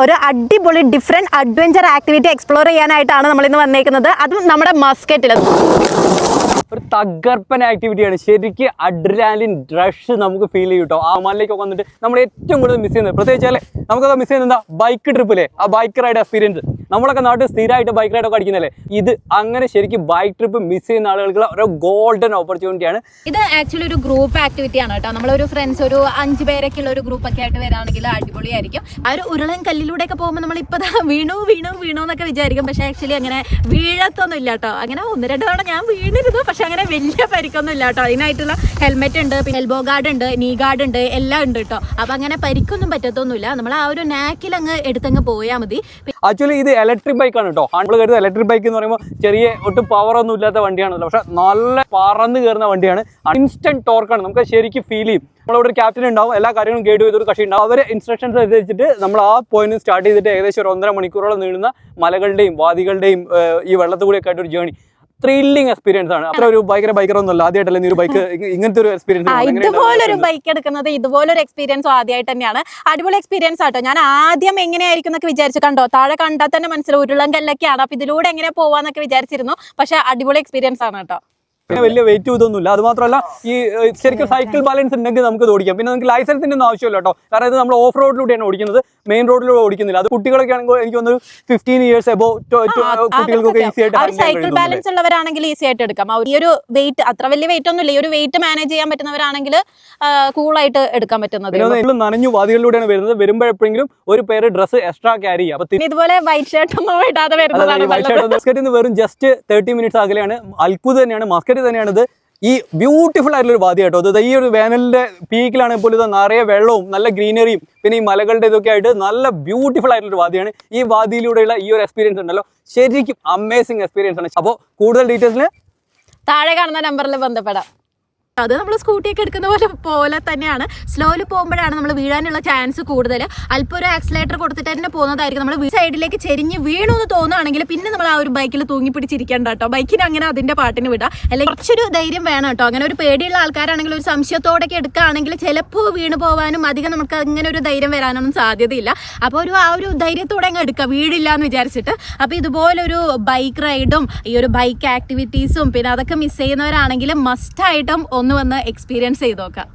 ഒരു അടിപൊളി different adventure activity explore ചെയ്യാനായിട്ടാണ് നമ്മൾ ഇന്ന് വന്നേക്കുന്നത്. അതും നമ്മുടെ മസ്കറ്റിൽ ഒരു തകർപ്പൻ ആക്ടിവിറ്റിയാണ്. ശരിക്കും അഡ്രിനാലിൻ റഷ് നമുക്ക് ഫീൽ ചെയ്യും കേട്ടോ. ആ മലയിലേക്കൊക്കെ വന്നിട്ട് നമ്മൾ ഏറ്റവും കൂടുതൽ മിസ് ചെയ്യുന്നത് പ്രത്യേകിച്ചാൽ നമുക്കത് മിസ് ചെയ്യുന്നത് എന്താ, ബൈക്ക് ട്രിപ്പിലെ ആ ബൈക്ക് റൈഡ് എക്സ്പീരിയൻസ്. നമ്മളൊക്കെ നാട്ടിൽ സ്ഥിരമായിട്ട് ബൈക്ക് റൈഡൊക്കെ അടിക്കുന്നല്ലേ, ഇത് അങ്ങനെ ശരിക്കും ബൈക്ക് ട്രിപ്പ് മിസ് ചെയ്യുന്ന ആളുകൾക്ക് ഒരു ഗോൾഡൻ ഓപ്പർച്യൂണിറ്റിയാണ്. ഇത് ആക്ച്വലി ഒരു ഗ്രൂപ്പ് ആക്ടിവിറ്റി ആണ് കേട്ടോ. നമ്മളൊരു ഫ്രണ്ട്സ് ഒരു 5 പേരൊക്കെ ഉള്ള ഒരു ഗ്രൂപ്പ് ഒക്കെ ആയിട്ട് വരാണെങ്കിൽ അടിപൊളിയായിരിക്കും. ആ ഒരു ഉരുളൻ കല്ലിലൂടെയൊക്കെ പോകുമ്പോൾ നമ്മൾ ഇപ്പോൾ വീണു എന്നൊക്കെ വിചാരിക്കും. പക്ഷേ ആക്ച്വലി അങ്ങനെ വീഴത്തൊന്നും ഇല്ല കേട്ടോ. അങ്ങനെ 1-2 തവണ ഞാൻ വീണിരുന്നു, പക്ഷെ അങ്ങനെ വലിയ പരിക്കൊന്നും ഇല്ല കേട്ടോ. അതിനായിട്ടുള്ള ഹെൽമെറ്റ് ഉണ്ട്, പിന്നെ എൽബോ ഗാർഡ് ഉണ്ട്, നീ ഗാർഡ് ഉണ്ട്, എല്ലാം ഉണ്ട് കേട്ടോ. അപ്പം അങ്ങനെ പരിക്കൊന്നും പറ്റത്തൊന്നുമില്ല. നമ്മൾ ആ ഒരു നാക്കിൽ അങ്ങ് എടുത്തങ്ങ് പോയാൽ മതി. ആക്ച്വലി ഇത് ഇലക്ട്രിക് ബൈക്കാണ് കേട്ടോ. നമ്മൾ കരുതുന്നത് ഇലക്ട്രിക് ബൈക്ക് എന്ന് പറയുമ്പോൾ ചെറിയ ഒട്ടും പവറൊന്നും ഇല്ലാത്ത വണ്ടിയാണല്ലോ, പക്ഷെ നല്ല പറന്ന് കയറുന്ന വണ്ടിയാണ്. ഇൻസ്റ്റന്റ് ടോർക്കാണ്, നമുക്ക് ശരിക്കും ഫീൽ ചെയ്യും. നമ്മളവിടെ ഒരു ക്യാപ്റ്റൻ ഉണ്ടാവും, എല്ലാ കാര്യങ്ങളും ഗൈഡ് ചെയ്തൊരു കക്ഷി ഉണ്ടാവും. അവരെ ഇൻസ്ട്രക്ഷൻസ് അനുസരിച്ചിട്ട് നമ്മൾ ആ പോയിന്റ് സ്റ്റാർട്ട് ചെയ്തിട്ട് ഏകദേശം ഒരു 1.5 മണിക്കൂറോളം നീളുന്ന മലകളുടെയും വാദികളുടെയും ഈ വെള്ളത്തിൽ കൂടിയൊക്കെ ആയിട്ടൊരു ജേണി. ത്രില്ലിംഗ് എക്സ്പീരിയൻസ് ആണ്. അത്ര ഒരു ബൈക്കറൊന്നുമല്ല, ആദ്യമായിട്ടല്ലേ നീ ഒരു ബൈക്ക് ഇങ്ങനത്തെ ഒരു എക്സ്പീരിയൻസ്. ഇതുപോലൊരു ബൈക്ക് എടുക്കുന്നത് ഇതുപോലൊരു എക്സ്പീരിയൻസ് ആദ്യമായിട്ട് തന്നെയാണ്. അടിപൊളി എക്സ്പീരിയൻസ് ആട്ടോ. ഞാൻ ആദ്യം എങ്ങനെയായിരിക്കും എന്നൊക്കെ വിചാരിച്ചു. കണ്ടോ, താഴെ കണ്ടാൽ തന്നെ മനസ്സിലാവും ഉരുളൻ കല്ലൊക്കെയാണ്. അപ്പൊ ഇതിലൂടെ എങ്ങനെ പോവാന്നൊക്കെ വിചാരിച്ചിരുന്നു. പക്ഷെ അടിപൊളി എക്സ്പീരിയൻസ് ആണ് കേട്ടോ. പിന്നെ വലിയ വെയിറ്റ് ഇതൊന്നുമില്ല. അത് മാത്രമല്ല ഈ ശരിക്കും സൈക്കിൾ ബാലൻസ് ഉണ്ടെങ്കിൽ നമുക്ക് ഓടിക്കാം. പിന്നെ നമുക്ക് ലൈസൻസിന്റെ ഒന്നും ആവശ്യമില്ല കേട്ടോ. കാരണം ഇത് നമ്മൾ ഓഫ് റോഡിലൂടെയാണ് ഓടിക്കുന്നത്, മെയിൻ റോഡിലൂടെ ഓടിക്കുന്നില്ല. അത് കുട്ടികളൊക്കെ ആണെങ്കിൽ എനിക്ക് തോന്നുന്നു 15 years എബോ കുട്ടികൾക്കൊക്കെ ഈസി ആയിട്ട് സൈക്കിൾ ബാലൻസ് ഉള്ളവരാണെങ്കിൽ ഈസി ആയിട്ട് എടുക്കാം. ഈ ഒരു വെയിറ്റ് അത്ര വലിയ വെയിറ്റ് ഒന്നുമില്ല. ഈ ഒരു വെയിറ്റ് മാനേജ് ചെയ്യാൻ പറ്റുന്നവരാണെങ്കിൽ കൂളായിട്ട് എടുക്കാൻ പറ്റുന്നത്. നനഞ്ഞു വാദികളിലൂടെയാണ് വരുന്നത്. വരുമ്പോഴെപ്പോഴെങ്കിലും ഒരു പേര് ഡ്രസ്സ് എക്സ്ട്രാ ക്യാരി ചെയ്യാം. ഇതുപോലെ വൈറ്റ് ഷർട്ട് ഒന്നും ഇടാതെ വരുന്നതാണ്. മസ്കറ്റിൽ നിന്ന് വെറും ജസ്റ്റ് 30 minutes അകലെയാണ്. അൽഖുദ് തന്നെയാണ്, മസ്കറ്റ് തന്നെയാണിത്. ഈ ബ്യൂട്ടിഫുൾ ആയിട്ടുള്ള ഒരു വാദിയാട്ടോ. അത് ഈ ഒരു വേനലിന്റെ പീക്കിലാണ് പോലും ഇത് നിറയെ വെള്ളവും നല്ല ഗ്രീനറിയും പിന്നെ ഈ മലകളുടെ ഇതൊക്കെ ആയിട്ട് നല്ല ബ്യൂട്ടിഫുൾ ആയിട്ടുള്ള വാദിയാണ്. ഈ വാദിയിലൂടെയുള്ള ഈ ഒരു എക്സ്പീരിയൻസ് ഉണ്ടല്ലോ, ശരിക്കും അമേസിംഗ് എക്സ്പീരിയൻസ് ആണ്. അപ്പോൾ കൂടുതൽ ഡീറ്റെയിൽസിന് താഴെ കാണുന്ന നമ്പറിൽ ബന്ധപ്പെടാം. അത് നമ്മൾ സ്കൂട്ടിയൊക്കെ എടുക്കുന്ന പോലെ തന്നെയാണ്. സ്ലോയിൽ പോകുമ്പോഴാണ് നമ്മൾ വീഴാനുള്ള ചാൻസ് കൂടുതൽ. അല്പം ഒരു ആക്സിലേറ്റർ കൊടുത്തിട്ട് തന്നെ പോകുന്നതായിരിക്കും. നമ്മൾ സൈഡിലേക്ക് ചെരിഞ്ഞ് വീണു എന്ന് തോന്നുകയാണെങ്കിൽ പിന്നെ നമ്മൾ ആ ഒരു ബൈക്കിൽ തൂങ്ങി പിടിച്ചിരിക്കേണ്ട കേട്ടോ. ബൈക്കിന് അങ്ങനെ അതിന്റെ പാട്ടിന് വിടാം. അല്ലെങ്കിൽ കുറച്ചൊരു ധൈര്യം വേണം കേട്ടോ. അങ്ങനെ ഒരു പേടിയുള്ള ആൾക്കാരാണെങ്കിൽ ഒരു സംശയത്തോടൊക്കെ എടുക്കുകയാണെങ്കിൽ ചിലപ്പോൾ വീണ് പോകാനും അധികം നമുക്ക് അങ്ങനെ ഒരു ധൈര്യം വരാനൊന്നും സാധ്യതയില്ല. അപ്പോൾ ആ ഒരു ധൈര്യത്തോടെ അങ്ങ് എടുക്കുക, വീടില്ല എന്ന് വിചാരിച്ചിട്ട്. അപ്പോൾ ഇതുപോലൊരു ബൈക്ക് റൈഡും ഈ ഒരു ബൈക്ക് ആക്ടിവിറ്റീസും പിന്നെ അതൊക്കെ മിസ് ചെയ്യുന്നവരാണെങ്കിൽ മസ്റ്റായിട്ടും ഒന്ന് വന്ന് എക്സ്പീരിയൻസ് ചെയ്ത് നോക്കാം.